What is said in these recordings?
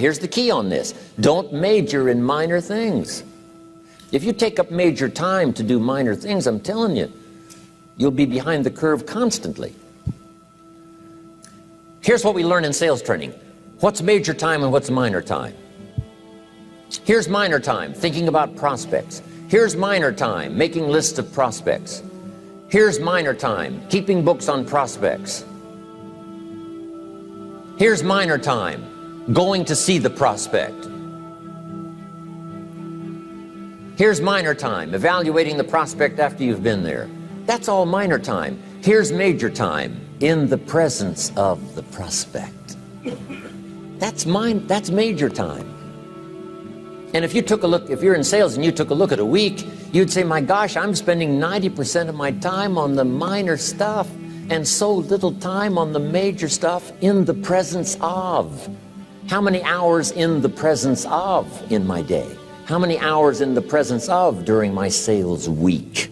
Here's the key on this. Don't major in minor things. If you take up major time to do minor things, I'm telling you, you'll be behind the curve constantly. Here's what we learn in sales training. What's major time and what's minor time? Here's minor time, thinking about prospects. Here's minor time, making lists of prospects. Here's minor time, keeping books on prospects. Here's minor time, going to see the prospect. Here's minor time, evaluating the prospect after you've been there. That's all minor time. Here's major time, in the presence of the prospect. That's major time. And if you took a look, if you're in sales and you took a look at a week, you'd say, my gosh, I'm spending 90% of my time on the minor stuff and so little time on the major stuff in the presence of. How many hours in the presence of in my day? How many hours in the presence of during my sales week?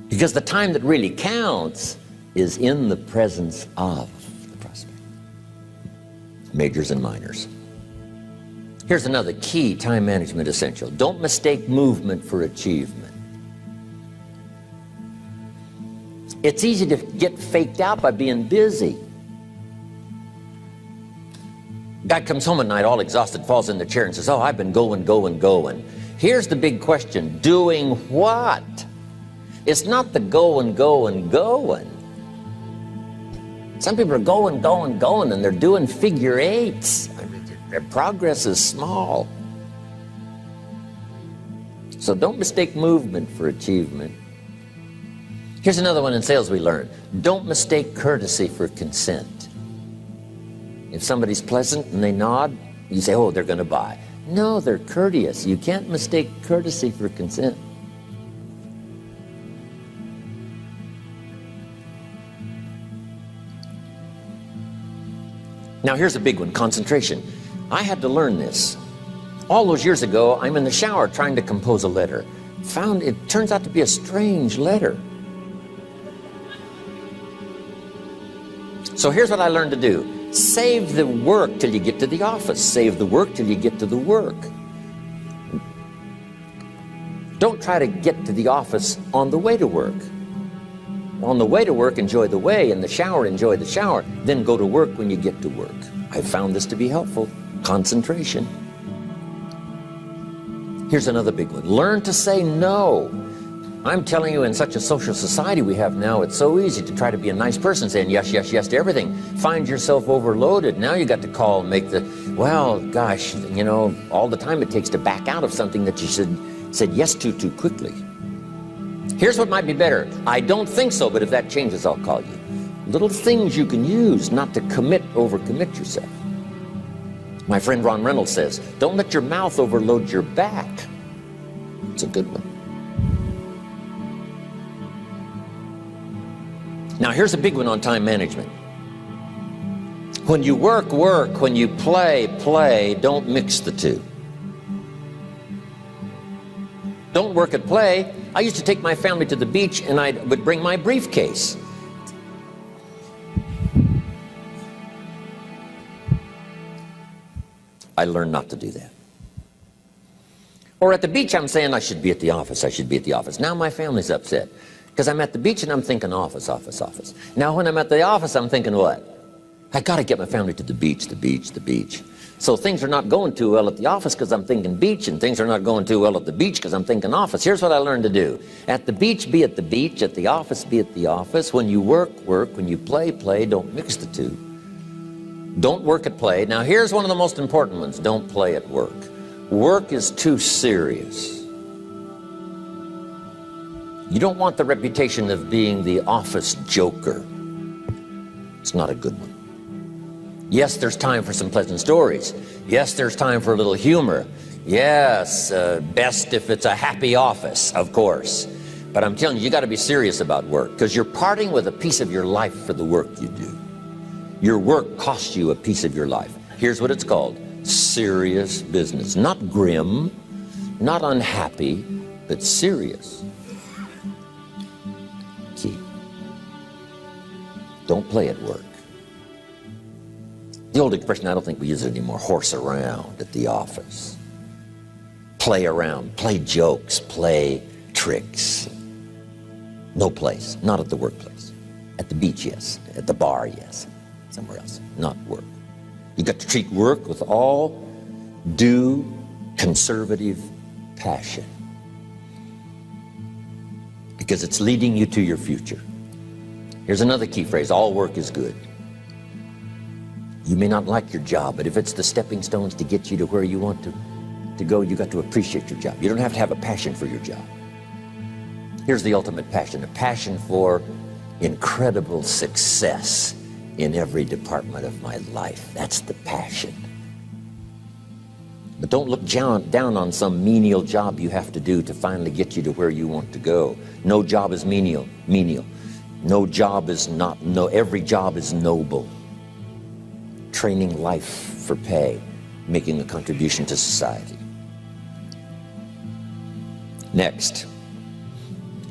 Because the time that really counts is in the presence of the prospect. Majors and minors. Here's another key time management essential. Don't mistake movement for achievement. It's easy to get faked out by being busy. Guy comes home at night all exhausted, falls in the chair and says, oh, I've been going. Here's the big question. Doing what? It's not the going. Some people are going, and they're doing figure eights. I mean, their progress is small. So don't mistake movement for achievement. Here's another one in sales we learned. Don't mistake courtesy for consent. If somebody's pleasant and they nod, you say, oh, they're going to buy. No, they're courteous. You can't mistake courtesy for consent. Now here's a big one, concentration. I had to learn this. All those years ago, I'm in the shower trying to compose a letter. Found it turns out to be a strange letter. So here's what I learned to do. Save the work till you get to the office. Save the work till you get to the work. Don't try to get to the office on the way to work. On the way to work, enjoy the way. In the shower, enjoy the shower. Then go to work when you get to work. I found this to be helpful. Concentration. Here's another big one. Learn to say no. I'm telling you, in such a social society we have now, it's so easy to try to be a nice person, saying yes to everything. Find yourself overloaded. Now you got to call and make the, well, gosh, you know, all the time it takes to back out of something that you said yes to too quickly. Here's what might be better. I don't think so, but if that changes, I'll call you. Little things you can use not to overcommit yourself. My friend Ron Reynolds says, don't let your mouth overload your back. It's a good one. Now here's a big one on time management. When you work, when you play, don't mix the two. Don't work at play. I used to take my family to the beach and I would bring my briefcase. I learned not to do that. Or at the beach, I'm saying I should be at the office. Now my family's upset. Because I'm at the beach and I'm thinking office. Now when I'm at the office, I'm thinking what? I got to get my family to the beach. So things are not going too well at the office because I'm thinking beach, and things are not going too well at the beach because I'm thinking office. Here's what I learned to do. At the beach, be at the beach. At the office, be at the office. When you work. When you play. Don't mix the two. Don't work at play. Now here's one of the most important ones. Don't play at work. Work is too serious. You don't want the reputation of being the office joker. It's not a good one. Yes, there's time for some pleasant stories. Yes, there's time for a little humor. Yes, best if it's a happy office, of course. But I'm telling you, you got to be serious about work, because you're parting with a piece of your life for the work you do. Your work costs you a piece of your life. Here's what it's called. Serious business. Not grim, not unhappy, but serious. Key. Don't play at work. The old expression, I don't think we use it anymore, horse around at the office. Play around, play jokes, play tricks. No place, not at the workplace. At the beach, yes. At the bar, yes. Somewhere else, not work. You got to treat work with all due conservative passion, because it's leading you to your future. Here's another key phrase: all work is good. You may not like your job, but if it's the stepping stones to get you to where you want to go, you got to appreciate your job. You don't have to have a passion for your job. Here's the ultimate passion: a passion for incredible success in every department of my life. That's the passion. But don't look down on some menial job you have to do to finally get you to where you want to go. No job is menial. No job is not, every job is noble. Training life for pay, making a contribution to society. Next,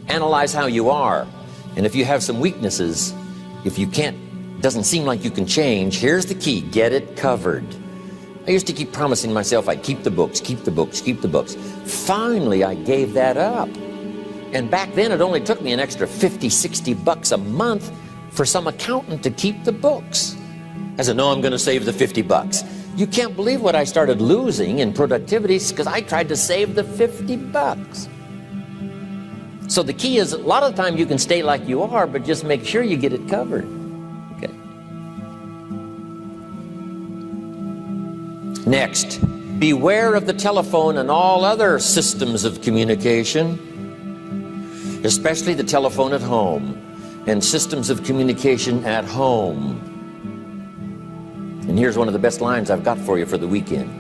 analyze how you are. And if you have some weaknesses, if you can't, doesn't seem like you can change, here's the key: get it covered. I used to keep promising myself I'd keep the books, keep the books, keep the books. Finally, I gave that up. And back then, it only took me an extra 50, 60 bucks a month for some accountant to keep the books. I said, no, I'm going to save the 50 bucks. You can't believe what I started losing in productivity because I tried to save the 50 bucks. So the key is, a lot of the time you can stay like you are, but just make sure you get it covered. Okay. Next, beware of the telephone and all other systems of communication, especially the telephone at home and systems of communication at home. And here's one of the best lines I've got for you for the weekend: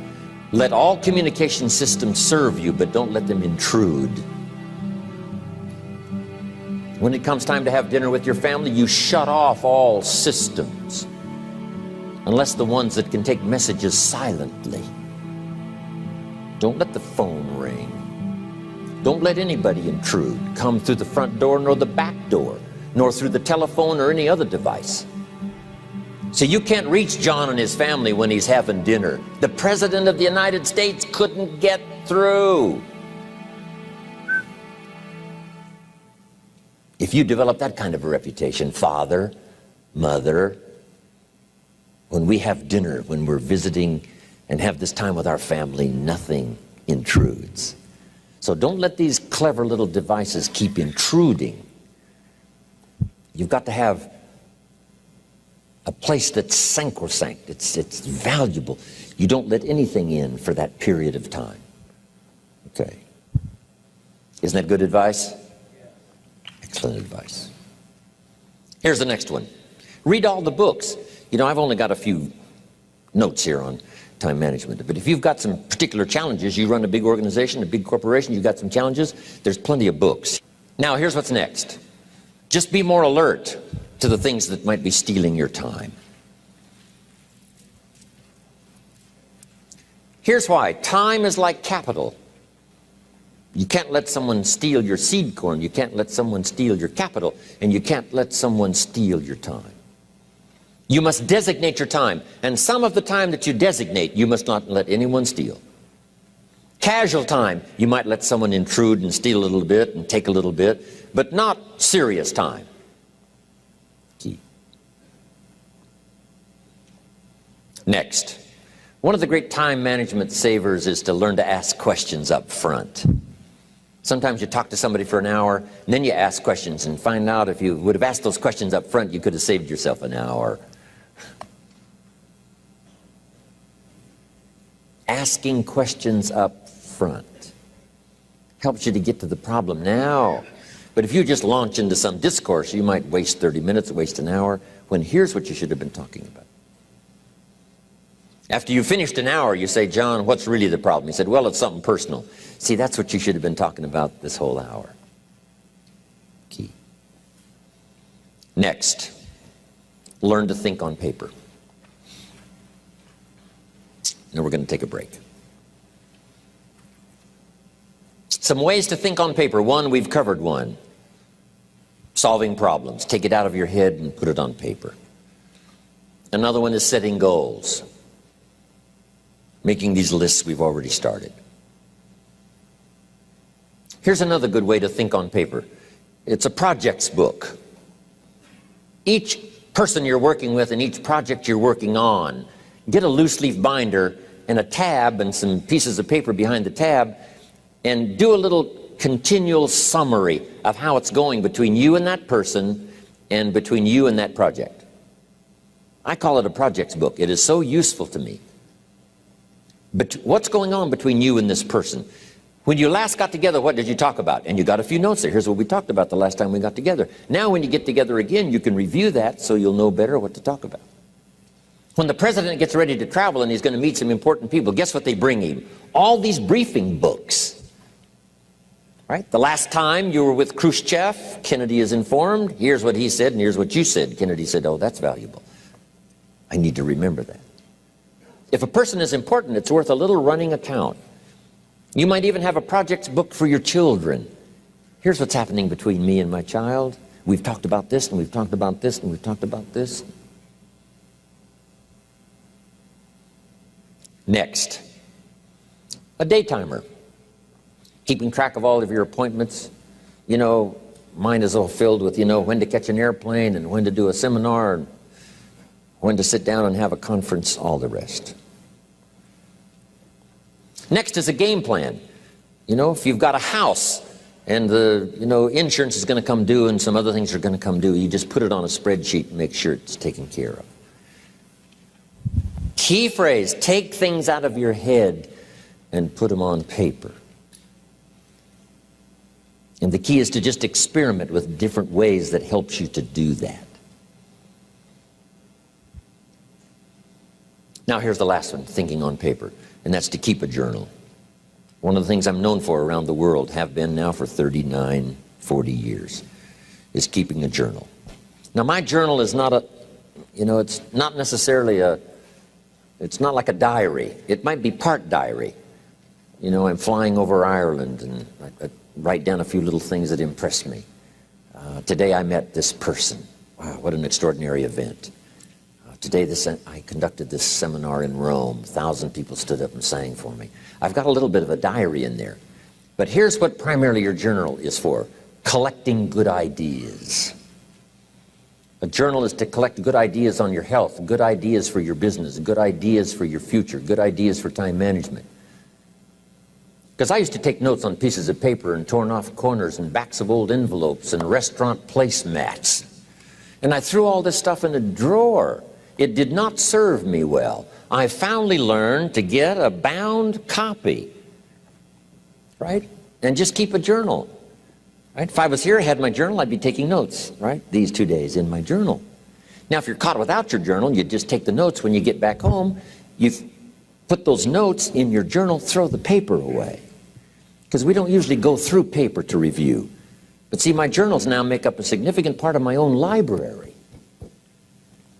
let all communication systems serve you, but don't let them intrude. When it comes time to have dinner with your family, you shut off all systems, unless the ones that can take messages silently. Don't let the phone ring. Don't let anybody intrude, come through the front door nor the back door, nor through the telephone or any other device. So you can't reach John and his family when he's having dinner. The President of the United States couldn't get through. If you develop that kind of a reputation, father, mother, when we have dinner, when we're visiting and have this time with our family, nothing intrudes. So don't let these clever little devices keep intruding. You've got to have a place that's sacrosanct, it's valuable. You don't let anything in for that period of time. Okay. Isn't that good advice? Excellent advice. Here's the next one. Read all the books. You know, I've only got a few notes here on time management, but if you've got some particular challenges, you run a big organization, a big corporation, you've got some challenges, there's plenty of books. Now, here's what's next. Just be more alert to the things that might be stealing your time. Here's why. Time is like capital. You can't let someone steal your seed corn. You can't let someone steal your capital. And you can't let someone steal your time. You must designate your time. And some of the time that you designate, you must not let anyone steal. Casual time, you might let someone intrude and steal a little bit and take a little bit, but not serious time. Key. Next, one of the great time management savers is to learn to ask questions up front. Sometimes you talk to somebody for an hour, and then you ask questions and find out if you would have asked those questions up front, you could have saved yourself an hour. Asking questions up front helps you to get to the problem now. But if you just launch into some discourse, you might waste 30 minutes, waste an hour, when here's what you should have been talking about. After you finished an hour, you say, John, what's really the problem? He said, well, it's something personal. See, that's what you should have been talking about this whole hour. Key. Next, learn to think on paper. Now we're going to take a break. Some ways to think on paper. One, we've covered one. Solving problems. Take it out of your head and put it on paper. Another one is setting goals. Making these lists we've already started. Here's another good way to think on paper. It's a projects book. Each person you're working with and each project you're working on, get a loose leaf binder and a tab and some pieces of paper behind the tab and do a little continual summary of how it's going between you and that person and between you and that project. I call it a projects book. It is so useful to me. But what's going on between you and this person? When you last got together, what did you talk about? And you got a few notes there. Here's what we talked about the last time we got together. Now when you get together again, you can review that so you'll know better what to talk about. When the president gets ready to travel and he's going to meet some important people, guess what they bring him? All these briefing books. Right? The last time you were with Khrushchev, Kennedy is informed. Here's what he said and here's what you said. Kennedy said, oh, that's valuable. I need to remember that. If a person is important, it's worth a little running account. You might even have a projects book for your children. Here's what's happening between me and my child. We've talked about this, and we've talked about this, and we've talked about this. Next, a day timer. Keeping track of all of your appointments. You know, mine is all filled with, when to catch an airplane and when to do a seminar and when to sit down and have a conference, all the rest. Next is a game plan. If you've got a house and the insurance is going to come due and some other things are going to come due, you just put it on a spreadsheet and make sure it's taken care of. Key phrase, take things out of your head and put them on paper. And the key is to just experiment with different ways that helps you to do that. Now here's the last one, thinking on paper, and that's to keep a journal. One of the things I'm known for around the world, have been now for 39, 40 years, is keeping a journal. Now my journal is not it's not necessarily it's not like a diary. It might be part diary. I'm flying over Ireland and I write down a few little things that impress me. Today I met this person. Wow, what an extraordinary event. Today I conducted this seminar in Rome. 1,000 people stood up and sang for me. I've got a little bit of a diary in there. But here's what primarily your journal is for. Collecting good ideas. A journal is to collect good ideas on your health, good ideas for your business, good ideas for your future, good ideas for time management. Because I used to take notes on pieces of paper and torn off corners and backs of old envelopes and restaurant placemats. And I threw all this stuff in a drawer. It did not serve me well. I finally learned to get a bound copy, right? And just keep a journal, right? If I was here, I had my journal, I'd be taking notes, right? These 2 days in my journal. Now, if you're caught without your journal, you just take the notes when you get back home. You put those notes in your journal, throw the paper away. Because we don't usually go through paper to review. But see, my journals now make up a significant part of my own library.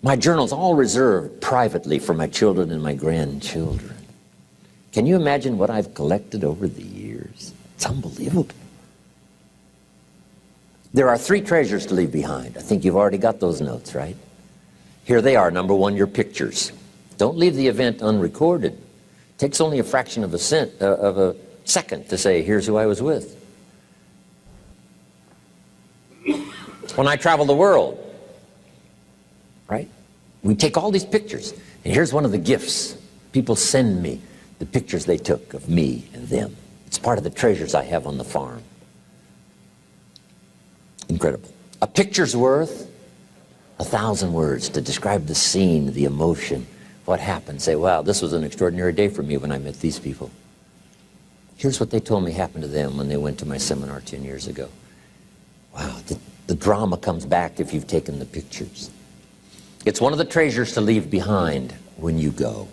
My journal's all reserved privately for my children and my grandchildren. Can you imagine what I've collected over the years? It's unbelievable. There are 3 treasures to leave behind. I think you've already got those notes, right? Here they are. Number 1, your pictures. Don't leave the event unrecorded. It takes only a fraction of a second to say, here's who I was with. When I travel the world, right? We take all these pictures, and here's one of the gifts. People send me the pictures they took of me and them. It's part of the treasures I have on the farm. Incredible. A picture's worth 1,000 words to describe the scene, the emotion, what happened. Say, wow, this was an extraordinary day for me when I met these people. Here's what they told me happened to them when they went to my seminar 10 years ago. Wow, the drama comes back if you've taken the pictures. It's one of the treasures to leave behind when you go.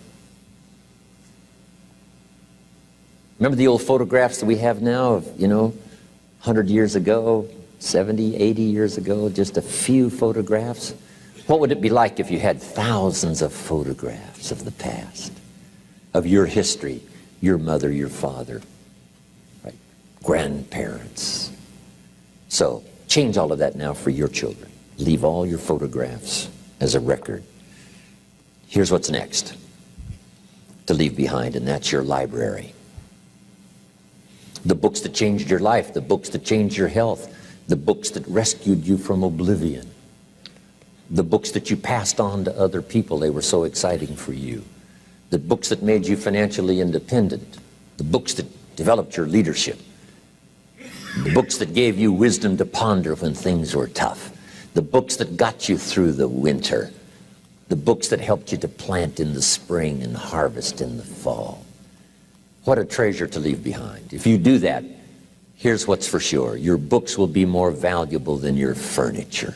Remember the old photographs that we have now of, 100 years ago, 70, 80 years ago, just a few photographs? What would it be like if you had thousands of photographs of the past, of your history, your mother, your father, right? Grandparents? So change all of that now for your children. Leave all your photographs as a record Here's what's next to leave behind, and that's your library. The books that changed your life, the books that changed your health, the books that rescued you from oblivion, the books that you passed on to other people, they were so exciting for you, the books that made you financially independent, the books that developed your leadership, the books that gave you wisdom to ponder when things were tough, the books that got you through the winter, the books that helped you to plant in the spring and harvest in the fall. What a treasure to leave behind. If you do that, here's what's for sure. Your books will be more valuable than your furniture.